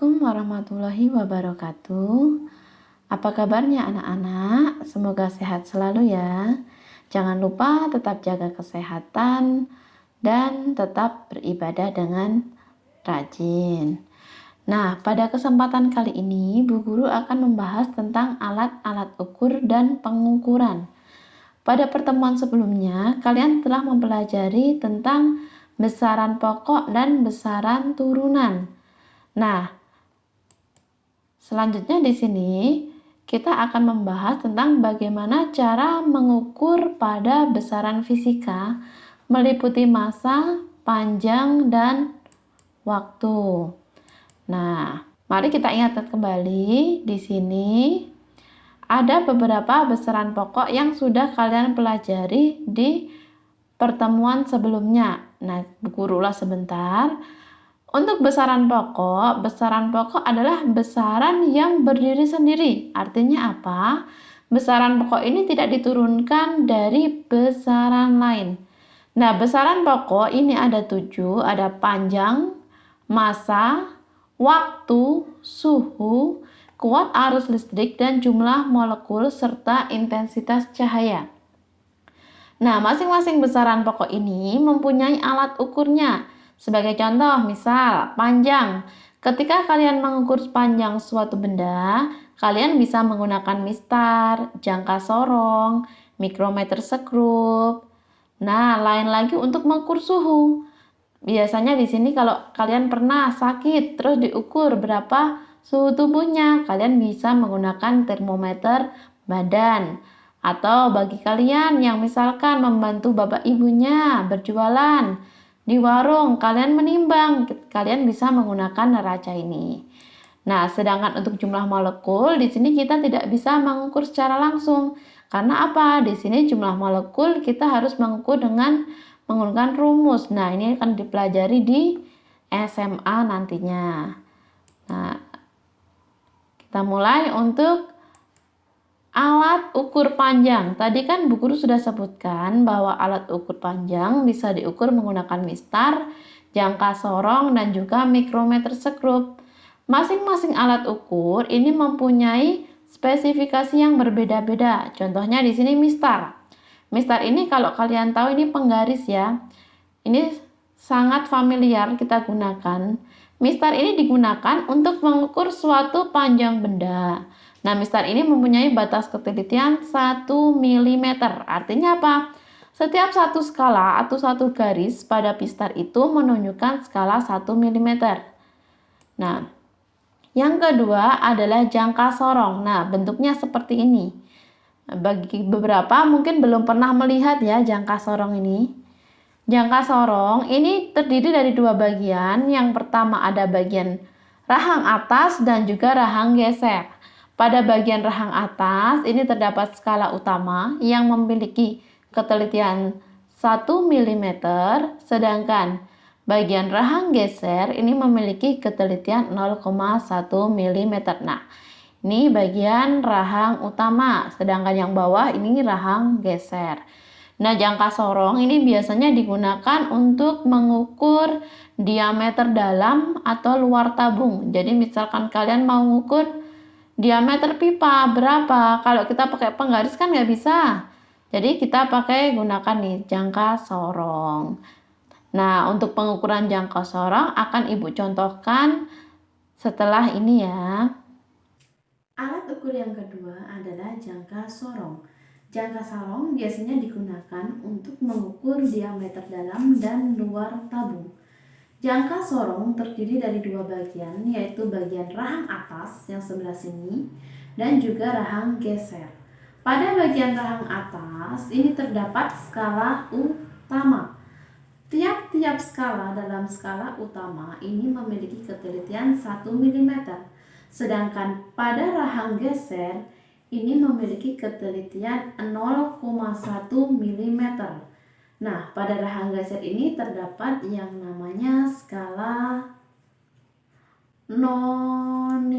Assalamualaikum warahmatullahi wabarakatuh. Apa kabarnya anak-anak? Semoga sehat selalu ya. Jangan lupa tetap jaga kesehatan dan tetap beribadah dengan rajin. Nah, pada kesempatan kali ini Bu Guru akan membahas tentang alat-alat ukur dan pengukuran. Pada pertemuan sebelumnya, kalian telah mempelajari tentang besaran pokok dan besaran turunan. Nah, selanjutnya di sini kita akan membahas tentang bagaimana cara mengukur pada besaran fisika meliputi massa, panjang, dan waktu. Nah, mari kita ingatkan kembali di sini ada beberapa besaran pokok yang sudah kalian pelajari di pertemuan sebelumnya. Nah, Bu Guru ulas sebentar. Untuk besaran pokok adalah besaran yang berdiri sendiri. Artinya apa? Besaran pokok ini tidak diturunkan dari besaran lain. Nah, besaran pokok ini ada 7, ada panjang, massa, waktu, suhu, kuat arus listrik, dan jumlah molekul serta intensitas cahaya. Nah, masing-masing besaran pokok ini mempunyai alat ukurnya. Sebagai contoh, misal panjang. Ketika kalian mengukur panjang suatu benda, kalian bisa menggunakan mistar, jangka sorong, mikrometer sekrup. Nah, lain lagi untuk mengukur suhu. Biasanya di sini kalau kalian pernah sakit terus diukur berapa suhu tubuhnya, kalian bisa menggunakan termometer badan. Atau bagi kalian yang misalkan membantu bapak ibunya berjualan di warung, kalian menimbang, kalian bisa menggunakan neraca ini. Nah, sedangkan untuk jumlah molekul di sini kita tidak bisa mengukur secara langsung. Karena apa? Di sini jumlah molekul kita harus mengukur dengan menggunakan rumus. Nah, ini akan dipelajari di SMA nantinya. Nah, kita mulai untuk alat ukur panjang. Tadi kan Bu Guru sudah sebutkan bahwa alat ukur panjang bisa diukur menggunakan mistar, jangka sorong, dan juga mikrometer sekrup. Masing-masing alat ukur ini mempunyai spesifikasi yang berbeda-beda. Contohnya di sini mistar. Mistar ini kalau kalian tahu ini penggaris ya. Ini sangat familiar kita gunakan. Mistar ini digunakan untuk mengukur suatu panjang benda. Nah, mistar ini mempunyai batas ketelitian 1 mm. Artinya apa? Setiap satu skala atau satu garis pada mistar itu menunjukkan skala 1 mm. Nah, yang kedua adalah jangka sorong. Nah, bentuknya seperti ini. Bagi beberapa mungkin belum pernah melihat ya jangka sorong ini. Jangka sorong ini terdiri dari dua bagian. Yang pertama ada bagian rahang atas dan juga rahang geser. Pada bagian rahang atas ini terdapat skala utama yang memiliki ketelitian 1 mm, sedangkan bagian rahang geser ini memiliki ketelitian 0,1 mm. Nah, ini bagian rahang utama, sedangkan yang bawah ini rahang geser. Nah, jangka sorong ini biasanya digunakan untuk mengukur diameter dalam atau luar tabung. Jadi misalkan kalian mau mengukur diameter pipa berapa, kalau kita pakai penggaris kan nggak bisa. Jadi kita pakai gunakan nih jangka sorong. Nah, untuk pengukuran jangka sorong akan Ibu contohkan setelah ini ya. Alat ukur yang kedua adalah jangka sorong. Jangka sorong biasanya digunakan untuk mengukur diameter dalam dan luar tabung. Jangka sorong terdiri dari dua bagian, yaitu bagian rahang atas yang sebelah sini dan juga rahang geser. Pada bagian rahang atas ini terdapat skala utama. Tiap-tiap skala dalam skala utama ini memiliki ketelitian 1 mm. Sedangkan pada rahang geser ini memiliki ketelitian 0,1 mm. Nah, pada rahang geser ini terdapat yang namanya skala Nonius.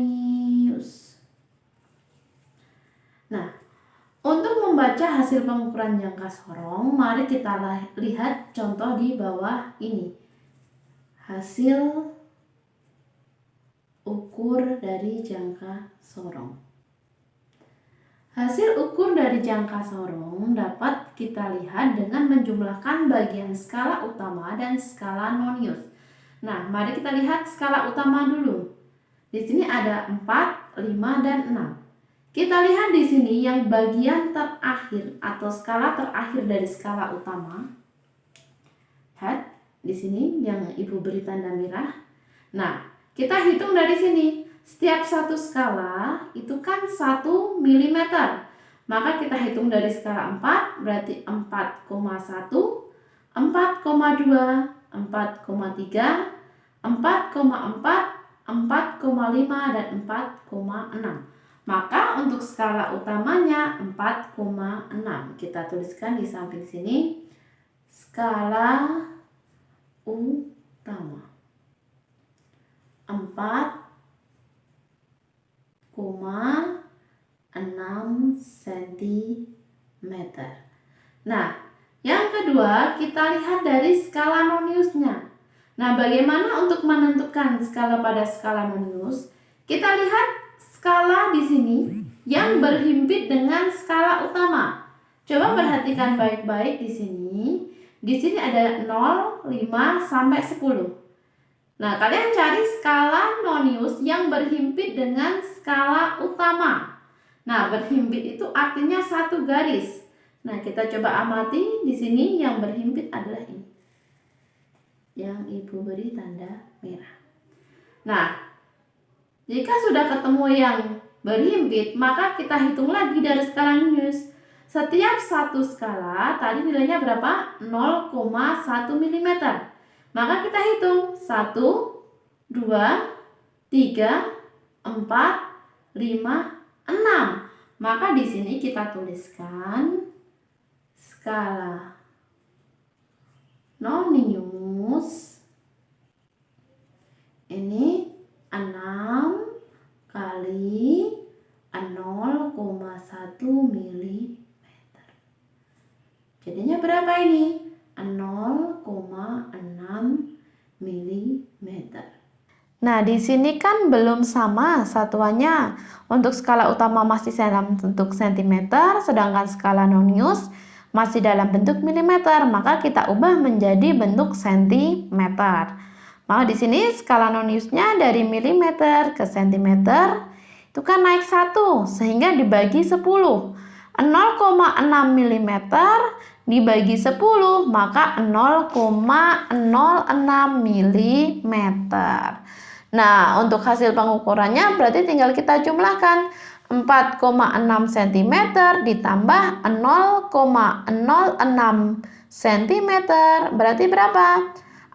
Nah, untuk membaca hasil pengukuran jangka sorong, mari kita lihat contoh di bawah ini. Hasil ukur dari jangka sorong. Hasil ukur dari jangka sorong dapat kita lihat dengan menjumlahkan bagian skala utama dan skala nonius. Nah, mari kita lihat skala utama dulu. Di sini ada 4, 5, dan 6. Kita lihat di sini yang bagian terakhir atau skala terakhir dari skala utama. Lihat di sini yang Ibu beri tanda merah. Nah, kita hitung dari sini. Setiap satu skala itu kan 1 mm. Maka kita hitung dari skala 4 berarti 4,1, 4,2, 4,3, 4,4, 4,5, dan 4,6. Maka untuk skala utamanya 4,6. Kita tuliskan di samping sini skala utama 4,6 cm. Nah, yang kedua kita lihat dari skala noniusnya. Nah, bagaimana untuk menentukan skala pada skala nonius? Kita lihat skala di sini yang berhimpit dengan skala utama. Coba perhatikan baik-baik di sini. Di sini ada 0, 5, sampai 10. Nah, kalian cari skala nonius yang berhimpit dengan skala utama. Nah, berhimpit itu artinya satu garis. Nah, kita coba amati di sini yang berhimpit adalah ini. Yang Ibu beri tanda merah. Nah, jika sudah ketemu yang berhimpit, maka kita hitung lagi dari skala nonius. Setiap satu skala tadi nilainya berapa? 0,1 mm. Maka kita hitung 1, 2, 3, 4, 5, 6. Maka di sini kita tuliskan skala nonius ini 6 kali 0,1 mm. Jadinya berapa ini? 0,6 mm. Nah, di sini kan belum sama satuannya. Untuk skala utama masih dalam bentuk cm, sedangkan skala nonius masih dalam bentuk milimeter. Maka kita ubah menjadi bentuk cm. Maka di sini skala noniusnya dari milimeter ke cm itu kan naik 1 sehingga dibagi 10. 0,6 mm dibagi 10 maka 0,06 mm. Nah, untuk hasil pengukurannya berarti tinggal kita jumlahkan 4,6 cm ditambah 0,06 cm berarti berapa?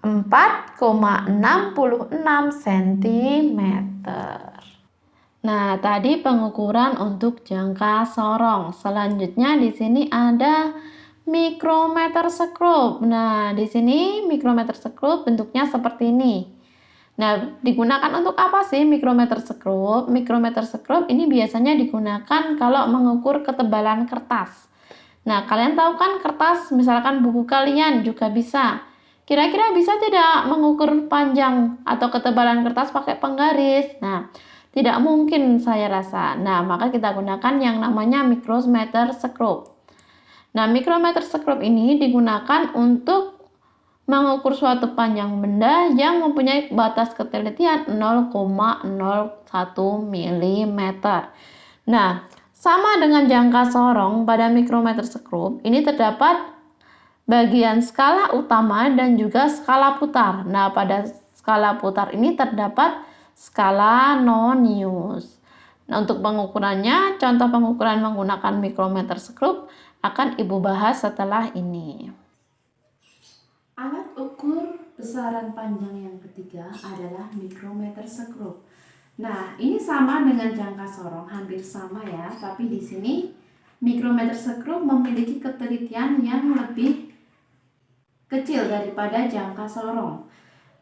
4,66 cm. Nah, tadi pengukuran untuk jangka sorong. Selanjutnya di sini ada mikrometer sekrup. Nah, di sini mikrometer sekrup bentuknya seperti ini. Nah, digunakan untuk apa sih mikrometer sekrup? Mikrometer sekrup ini biasanya digunakan kalau mengukur ketebalan kertas. Nah, kalian tahu kan kertas, misalkan buku kalian juga bisa. Kira-kira bisa tidak mengukur panjang atau ketebalan kertas pakai penggaris? Nah, tidak mungkin saya rasa. Nah, maka kita gunakan yang namanya mikrometer sekrup. Nah, mikrometer sekrup ini digunakan untuk mengukur suatu panjang benda yang mempunyai batas ketelitian 0,01 mm. Nah, sama dengan jangka sorong pada mikrometer sekrup, ini terdapat bagian skala utama dan juga skala putar. Nah, pada skala putar ini terdapat skala nonius. Nah, untuk pengukurannya, contoh pengukuran menggunakan mikrometer sekrup akan Ibu bahas setelah ini. Alat ukur besaran panjang yang ketiga adalah mikrometer sekrup. Nah, ini sama dengan jangka sorong, hampir sama ya, tapi di sini mikrometer sekrup memiliki ketelitian yang lebih kecil daripada jangka sorong.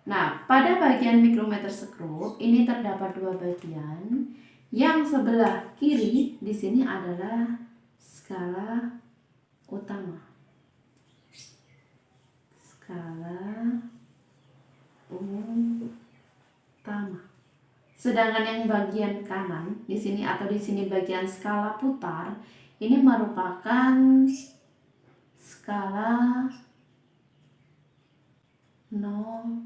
Nah, pada bagian mikrometer sekrup ini terdapat dua bagian. Yang sebelah kiri di sini adalah skala utama. Skala utama. Sedangkan yang bagian kanan di sini atau di sini bagian skala putar ini merupakan skala Nonius.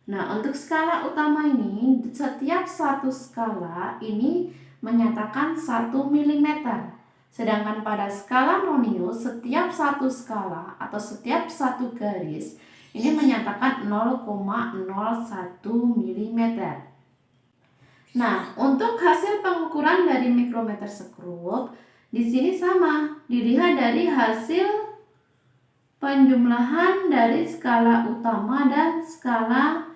Nah, untuk skala utama ini, setiap satu skala ini menyatakan 1 mm. Sedangkan pada skala Nonius, setiap satu skala atau setiap satu garis ini menyatakan 0,01 mm. Nah, untuk hasil pengukuran dari mikrometer sekrup, di sini sama, dilihat dari hasil penjumlahan dari skala utama dan skala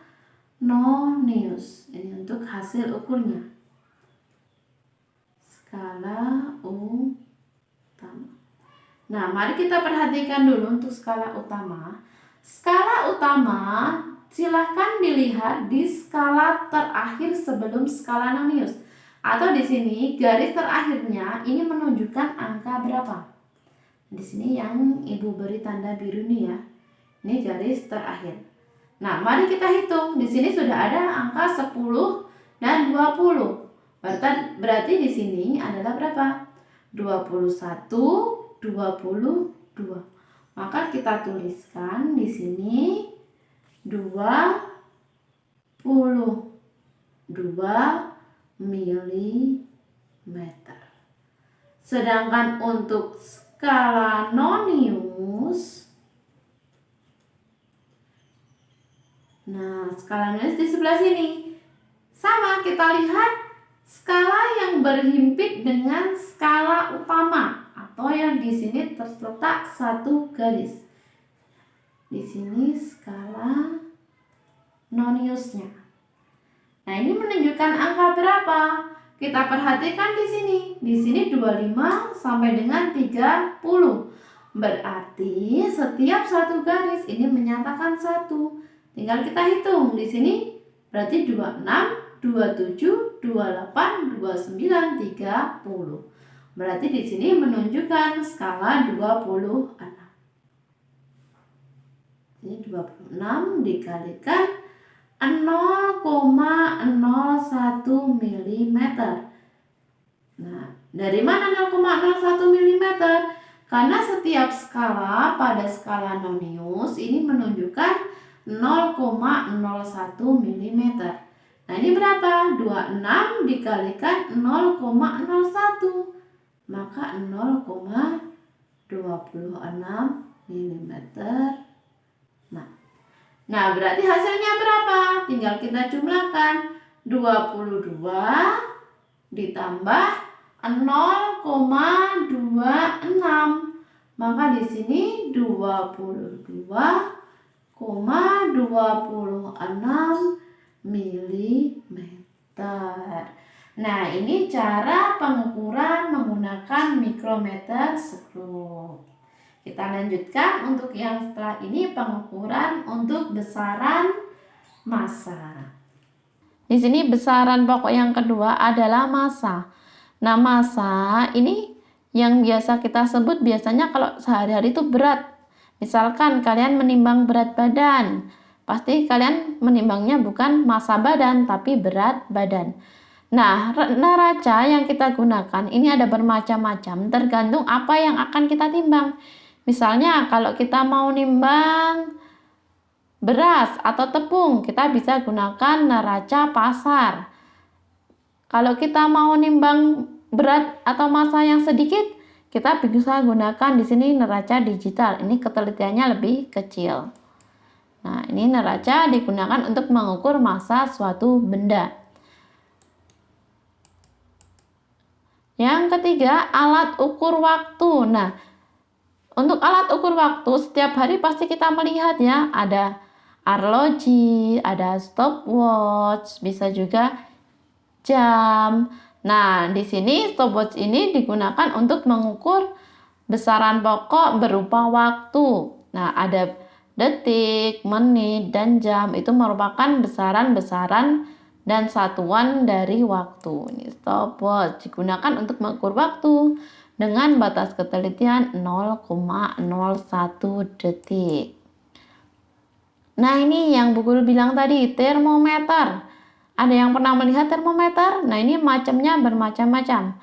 Nonius. Ini untuk hasil ukurnya. Skala utama. Nah, mari kita perhatikan dulu untuk skala utama. Skala utama silahkan dilihat di skala terakhir sebelum skala Nonius. Atau di sini garis terakhirnya ini menunjukkan angka berapa. Di sini yang Ibu beri tanda biru nih ya. Ini garis terakhir. Nah, mari kita hitung. Di sini sudah ada angka 10 dan 20. Berarti di sini adalah berapa? 21, 22. Maka kita tuliskan di sini 22 mm. Sedangkan untuk skala Nonius, nah, skala Nonius di sebelah sini. Sama, kita lihat skala yang berhimpit dengan skala utama atau yang di sini terletak satu garis. Di sini skala Noniusnya. Nah, ini menunjukkan angka berapa? Kita perhatikan di sini. Di sini 25 sampai dengan 30. Berarti setiap satu garis ini menyatakan 1. Tinggal kita hitung. Di sini berarti 26, 27, 28, 29, 30. Berarti di sini menunjukkan skala 26. Ini 26 dikalikan 0,01 mm. Nah, dari mana 0,01 mm? Karena setiap skala pada skala Nonius ini menunjukkan 0,01 mm. Nah, ini berapa? 26 dikalikan 0,01. Maka 0,26 mm. Nah, berarti hasilnya berapa? Tinggal kita jumlahkan. 22 ditambah 0,26. Maka di sini 22,26 mm. Nah, ini cara pengukuran menggunakan mikrometer sekrup. Kita lanjutkan untuk yang setelah ini, pengukuran untuk besaran massa. Di sini besaran pokok yang kedua adalah massa. Nah, massa ini yang biasa kita sebut biasanya kalau sehari-hari itu berat. Misalkan kalian menimbang berat badan, pasti kalian menimbangnya bukan massa badan tapi berat badan. Nah, neraca yang kita gunakan ini ada bermacam-macam tergantung apa yang akan kita timbang. Misalnya kalau kita mau nimbang beras atau tepung, kita bisa gunakan neraca pasar. Kalau kita mau nimbang berat atau massa yang sedikit, kita bisa gunakan di sini neraca digital. Ini ketelitiannya lebih kecil. Nah, ini neraca digunakan untuk mengukur massa suatu benda. Yang ketiga, alat ukur waktu. Nah, untuk alat ukur waktu, setiap hari pasti kita melihat ya, ada arloji, ada stopwatch, bisa juga jam. Nah, di sini stopwatch ini digunakan untuk mengukur besaran pokok berupa waktu. Nah, ada detik, menit, dan jam. Itu merupakan besaran-besaran dan satuan dari waktu. Ini stopwatch digunakan untuk mengukur waktu dengan batas ketelitian 0,01 detik. Nah, ini yang Bu Guru bilang tadi, termometer. Ada yang pernah melihat termometer? Nah, ini macamnya bermacam-macam.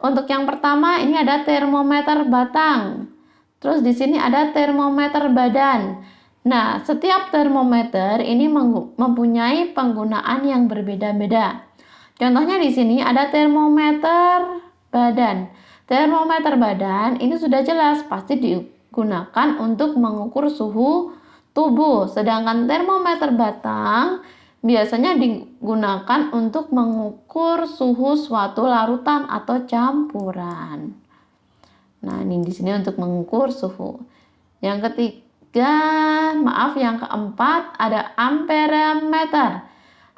Untuk yang pertama, ini ada termometer batang. Terus di sini ada termometer badan. Nah, setiap termometer ini mempunyai penggunaan yang berbeda-beda. Contohnya di sini ada termometer badan. Termometer badan ini sudah jelas pasti digunakan untuk mengukur suhu tubuh. Sedangkan termometer batang biasanya digunakan untuk mengukur suhu suatu larutan atau campuran. Nah, ini di sini untuk mengukur suhu. Yang ketiga, yang keempat ada amperemeter.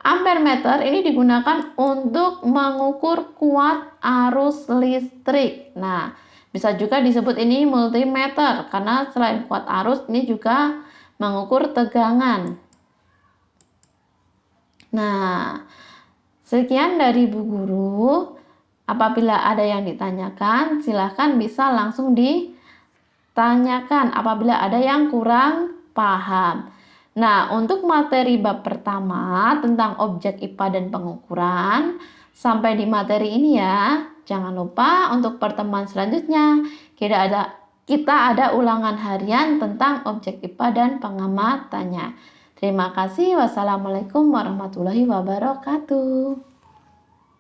Ampermeter ini digunakan untuk mengukur kuat arus listrik. Nah, bisa juga disebut ini multimeter karena selain kuat arus ini juga mengukur tegangan. Nah, sekian dari Bu Guru. Apabila ada yang ditanyakan, silahkan bisa langsung ditanyakan apabila ada yang kurang paham. Nah, untuk materi bab pertama tentang objek IPA dan pengukuran, sampai di materi ini ya. Jangan lupa untuk pertemuan selanjutnya, kita ada ulangan harian tentang objek IPA dan pengamatannya. Terima kasih. Wassalamualaikum warahmatullahi wabarakatuh.